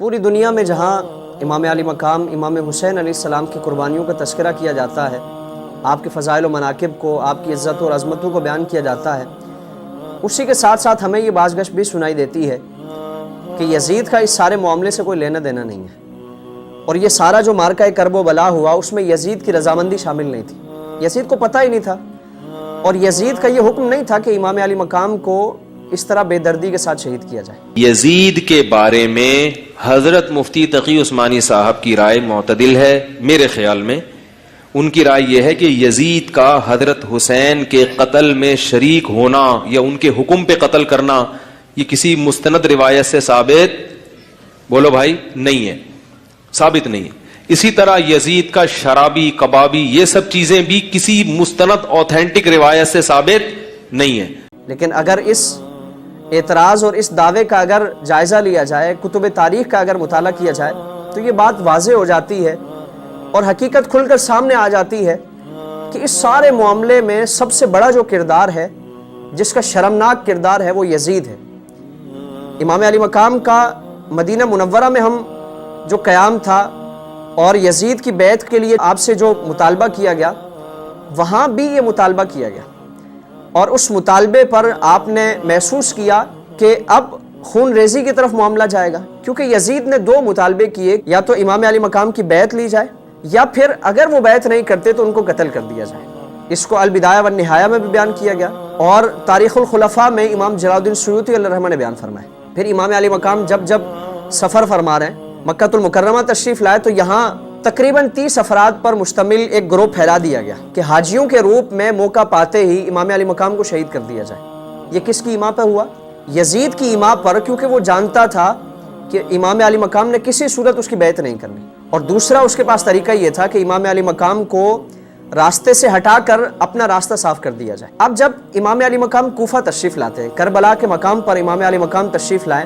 پوری دنیا میں جہاں امام علی مقام امام حسین علیہ السلام کی قربانیوں کا تذکرہ کیا جاتا ہے، آپ کے فضائل و مناقب کو، آپ کی عزت اور عظمتوں کو بیان کیا جاتا ہے، اسی کے ساتھ ساتھ ہمیں یہ بازگشت بھی سنائی دیتی ہے کہ یزید کا اس سارے معاملے سے کوئی لینا دینا نہیں ہے، اور یہ سارا جو مارکہ کرب و بلا ہوا اس میں یزید کی رضامندی شامل نہیں تھی۔ یزید کو پتہ ہی نہیں تھا، اور یزید کا یہ حکم نہیں تھا کہ امام علی مقام کو اس طرح بے دردی کے ساتھ شہید کیا جائے۔ یزید کے بارے میں حضرت مفتی تقی عثمانی صاحب کی رائے معتدل ہے۔ میرے خیال میں ان کی رائے یہ ہے کہ یزید کا حضرت حسین کے قتل میں شریک ہونا یا ان کے حکم پہ قتل کرنا یہ کسی مستند روایت سے ثابت، بولو بھائی، نہیں ہے، ثابت نہیں ہے۔ اسی طرح یزید کا شرابی، کبابی، یہ سب چیزیں بھی کسی مستند اوتھینٹک روایت سے ثابت نہیں ہے۔ لیکن اگر اس اعتراض اور اس دعوے کا اگر جائزہ لیا جائے، کتب تاریخ کا اگر مطالعہ کیا جائے، تو یہ بات واضح ہو جاتی ہے اور حقیقت کھل کر سامنے آ جاتی ہے کہ اس سارے معاملے میں سب سے بڑا جو کردار ہے، جس کا شرمناک کردار ہے، وہ یزید ہے۔ امام علی مقام کا مدینہ منورہ میں ہم جو قیام تھا اور یزید کی بیعت کے لیے آپ سے جو مطالبہ کیا گیا، وہاں بھی یہ مطالبہ کیا گیا، اور اس مطالبے پر آپ نے محسوس کیا کہ اب خون ریزی کی طرف معاملہ جائے گا، کیونکہ یزید نے دو مطالبے کیے، یا تو امام علی مقام کی بیعت لی جائے، یا پھر اگر وہ بیعت نہیں کرتے تو ان کو قتل کر دیا جائے۔ اس کو البدایہ والنہایہ میں بھی بیان کیا گیا، اور تاریخ الخلفاء میں امام جلال الدین سیوطی علیہ الرحمہ نے بیان فرمایا۔ پھر امام علی مقام جب سفر فرما رہے ہیں، مکہ المکرمہ تشریف لائے، تو یہاں تقریباً 30 افراد پر مشتمل ایک گروہ پھیلا دیا گیا کہ حاجیوں کے روپ میں موقع پاتے ہی امام علی مقام کو شہید کر دیا جائے۔ یہ کس کی ایما پہ ہوا؟ یزید کی ایما پر، کیونکہ وہ جانتا تھا کہ امام علی مقام نے کسی صورت اس کی بیعت نہیں کرنی، اور دوسرا اس کے پاس طریقہ یہ تھا کہ امام علی مقام کو راستے سے ہٹا کر اپنا راستہ صاف کر دیا جائے۔ اب جب امام علی مقام کوفہ تشریف لاتے ہیں، کربلا کے مقام پر امام علی مقام تشریف لائے،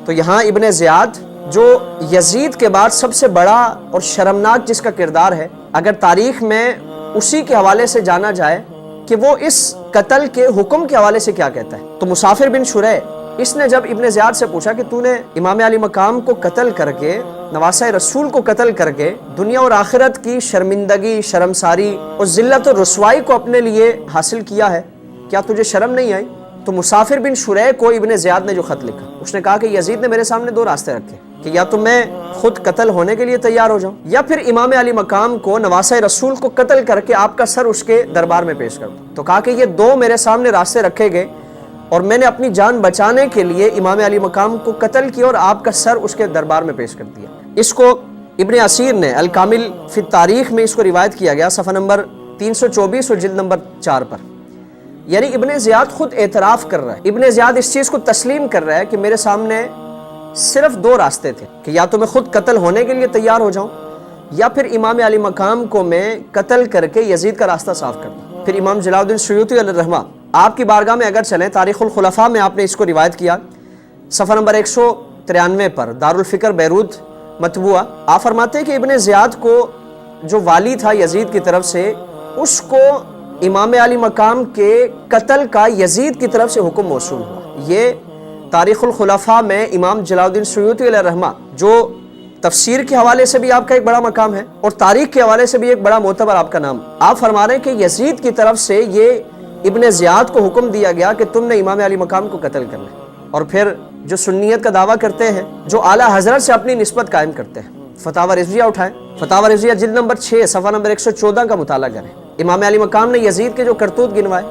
تو یہاں ابن زیاد جو یزید کے بعد سب سے بڑا اور شرمناک جس کا کردار ہے، اگر تاریخ میں اسی کے حوالے سے جانا جائے کہ وہ اس قتل کے حکم کے حوالے سے کیا کہتا ہے، تو مسافر بن شریح، اس نے جب ابن زیاد سے پوچھا کہ تو نے امام علی مقام کو قتل کر کے، نواسہ رسول کو قتل کر کے دنیا اور آخرت کی شرمندگی، شرمساری اور ذلت و رسوائی کو اپنے لیے حاصل کیا ہے، کیا تجھے شرم نہیں آئی؟ تو مسافر بن شریح کو ابن زیاد نے جو خط لکھا، اس نے کہا کہ یزید نے میرے سامنے دو راستے رکھے کہ یا تو میں خود قتل ہونے کے لیے تیار ہو جاؤں، یا پھر امام علی مقام کو، نواسہ رسول کو قتل کر کے آپ کا سر اس کے دربار میں پیش کر دوں۔ تو کہا کہ یہ دو میرے سامنے راستے رکھے گئے، اور میں نے اپنی جان بچانے کے لیے امام علی مقام کو قتل کیا اور آپ کا سر اس کے دربار میں پیش کر دیا۔ اس کو ابن اسیر نے الکامل فی التاریخ میں اس کو روایت کیا گیا، صفحہ نمبر 324 اور جلد نمبر 4 پر۔ یعنی ابن زیاد خود اعتراف کر رہا ہے، ابن زیاد اس چیز کو تسلیم کر رہا ہے کہ میرے سامنے صرف دو راستے تھے کہ یا تو میں خود قتل ہونے کے لیے تیار ہو جاؤں، یا پھر امام علی مقام کو میں قتل کر کے یزید کا راستہ صاف کر دوں۔ پھر امام جلال الدین سیوطی علیہ الرحمہ آپ کی بارگاہ میں اگر چلیں، تاریخ الخلفاء میں آپ نے اس کو روایت کیا، صفحہ نمبر 193 پر، دارالفکر بیروت مطبوعہ، آپ فرماتے ہیں کہ ابن زیاد کو جو والی تھا یزید کی طرف سے، اس کو امام علی مقام کے قتل کا یزید کی طرف سے حکم موصول ہوا۔ یہ تاریخ الخلفاء میں امام جلال الدین سیوطی علیہ الرحمہ، جو تفسیر کے حوالے سے بھی آپ کا ایک بڑا مقام ہے اور تاریخ کے حوالے سے بھی ایک بڑا معتبر آپ کا نام، آپ فرما رہے ہیں کہ یزید کی طرف سے یہ ابن زیاد کو حکم دیا گیا کہ تم نے امام علی مقام کو قتل کرنا ہے۔ اور پھر جو سنیت کا دعویٰ کرتے ہیں، جو اعلیٰ حضرت سے اپنی نسبت قائم کرتے ہیں، فتاوی رضویہ اٹھائیں، فتاوی رضویہ جلد نمبر 6 صفحہ نمبر 114 کا مطالعہ کریں۔ امام علی مقام نے یزید کے جو کرتوت گنوائے،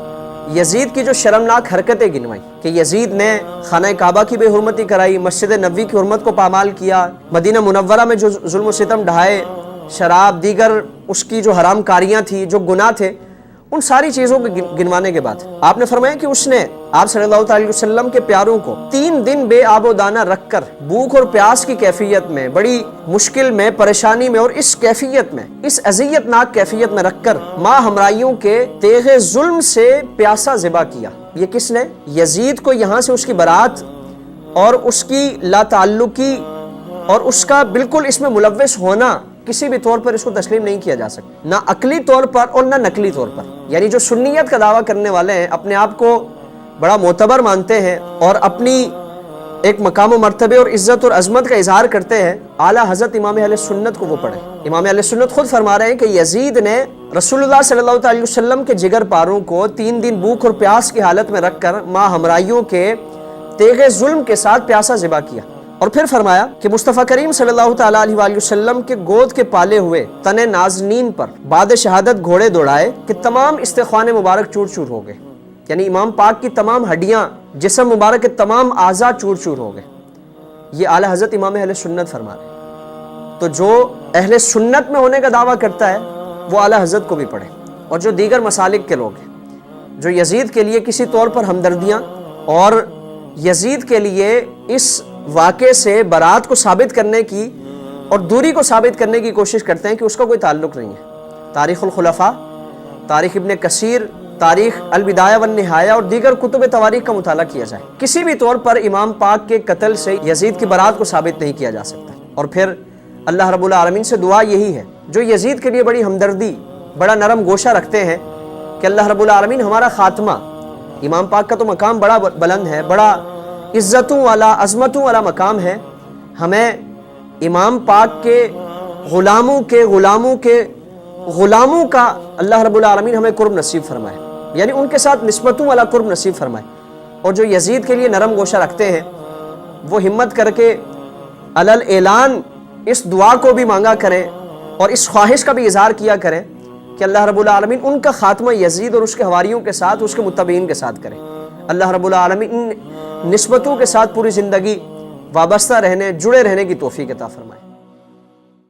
یزید کی جو شرمناک حرکتیں گنوائی کہ یزید نے خانہ کعبہ کی بے حرمتی کرائی، مسجد نبوی کی حرمت کو پامال کیا، مدینہ منورہ میں جو ظلم و ستم ڈھائے، شراب، دیگر اس کی جو حرام کاریاں تھیں، جو گناہ تھے، ان ساری چیزوں کو گنوانے کے بعد آپ نے فرمایا کہ اس نے آپ صلی اللہ علیہ وسلم کے پیاروں کو 3 دن بے آب و دانہ رکھ کر، بھوک اور پیاس کی کیفیت میں، بڑی مشکل میں، پریشانی میں، اور اس کیفیت میں، اس اذیت ناک کیفیت میں رکھ کر ماں ہمراہیوں کے تیغ ظلم سے پیاسا ذبح کیا۔ یہ کس نے؟ یزید کو یہاں سے اس کی برات اور اس کی لا تعلقی اور اس کا بالکل اس میں ملوث ہونا کسی بھی طور پر اس کو تسلیم نہیں کیا جا سکتا، نہ عقلی طور پر اور نہ نقلی طور پر۔ یعنی جو سنیت کا دعویٰ کرنے والے ہیں، اپنے آپ کو بڑا معتبر مانتے ہیں اور اپنی ایک مقام و مرتبے اور عزت اور عظمت کا اظہار کرتے ہیں، اعلیٰ حضرت امام اہل سنت کو وہ پڑھیں۔ امام اہل سنت خود فرما رہے ہیں کہ یزید نے رسول اللہ صلی اللہ علیہ وسلم کے جگر پاروں کو 3 دن بھوک اور پیاس کی حالت میں رکھ کر ماں ہمراہیوں کے تیغ ظلم کے ساتھ پیاسا ذبح کیا، اور پھر فرمایا کہ مصطفیٰ کریم صلی اللہ تعالیٰ علیہ وآلہ وسلم کے گود کے پالے ہوئے تن نازنین پر بعد شہادت گھوڑے دوڑائے کہ تمام استخوان مبارک چور چور ہو گئے، یعنی امام پاک کی تمام ہڈیاں، جسم مبارک کے تمام اعضاء چور چور ہو گئے۔ یہ اعلیٰ حضرت امام اہل سنت فرما رہے ہیں۔ تو جو اہل سنت میں ہونے کا دعویٰ کرتا ہے وہ اعلیٰ حضرت کو بھی پڑھے، اور جو دیگر مسالک کے لوگ ہیں جو یزید کے لیے کسی طور پر ہمدردیاں اور یزید کے لیے اس واقعے سے برات کو ثابت کرنے کی اور دوری کو ثابت کرنے کی کوشش کرتے ہیں کہ اس کا کوئی تعلق نہیں ہے، تاریخ الخلفاء، تاریخ ابن کثیر، تاریخ البدایہ والنہایہ اور دیگر کتب تواریخ کا مطالعہ کیا جائے، کسی بھی طور پر امام پاک کے قتل سے یزید کی برات کو ثابت نہیں کیا جا سکتا۔ اور پھر اللہ رب العالمین سے دعا یہی ہے، جو یزید کے لیے بڑی ہمدردی، بڑا نرم گوشہ رکھتے ہیں، کہ اللہ رب العالمین ہمارا خاتمہ، امام پاک کا تو مقام بڑا بلند ہے، بڑا عزتوں والا، عظمتوں والا مقام ہے، ہمیں امام پاک کے غلاموں کا اللہ رب العالمین ہمیں قرب نصیب فرمائے، یعنی ان کے ساتھ نسبتوں والا قرب نصیب فرمائے۔ اور جو یزید کے لیے نرم گوشہ رکھتے ہیں وہ ہمت کر کے علل اعلان اس دعا کو بھی مانگا کریں اور اس خواہش کا بھی اظہار کیا کریں کہ اللہ رب العالمین ان کا خاتمہ یزید اور اس کے حواریوں کے ساتھ، اس کے متبعین کے ساتھ کرے۔ اللہ رب العالمین ان نسبتوں کے ساتھ پوری زندگی وابستہ رہنے، جڑے رہنے کی توفیق عطا فرمائے۔